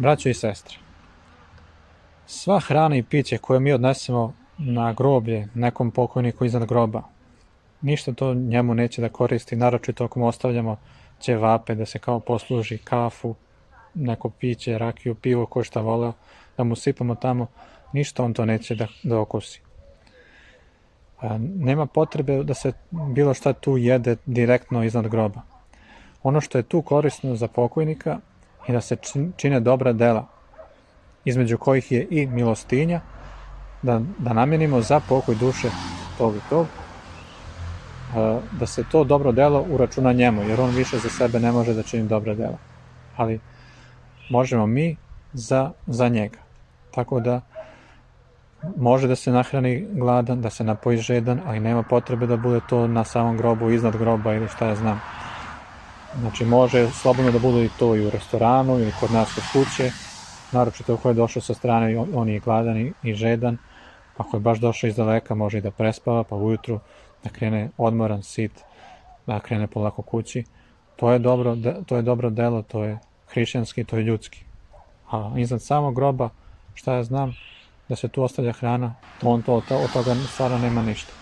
Braćo i sestre, sva hrana i piće koje mi odnesemo na groblje nekom pokojniku iznad groba, ništa to njemu neće da koristi, naročito ako mu ostavljamo ćevape da se kao posluži, kafu, neko piće, rakiju, pivo, ko šta voleo, da mu sipamo tamo, ništa on to neće da okusi. Nema potrebe da se bilo šta tu jede direktno iznad groba. Ono što je tu korisno za pokojnika je da se čine dobra dela, između kojih je i milostinja, da namenimo za pokoj duše tog i tog, da se to dobro delo uračuna njemu, jer on više za sebe ne može da čini dobra dela. Ali možemo mi za njega. Tako da može da se nahrani gladan, da se napoji žedan, ali nema potrebe da bude to na samom grobu, iznad groba ili šta ja znam. Znači može slobodno da bude i to i u restoranu ili kod nas kod kuće, naročito ako je došao sa strane, on je gladan i žedan. Ako je baš došao iz daleka, može i da prespava, pa ujutru da krene odmoran, sit, da krene polako kući. To je dobro delo, to je hrišćanski, to je ljudski. A iznad samog groba, šta ja znam, da se tu ostavlja hrana, on od toga stvarno nema ništa.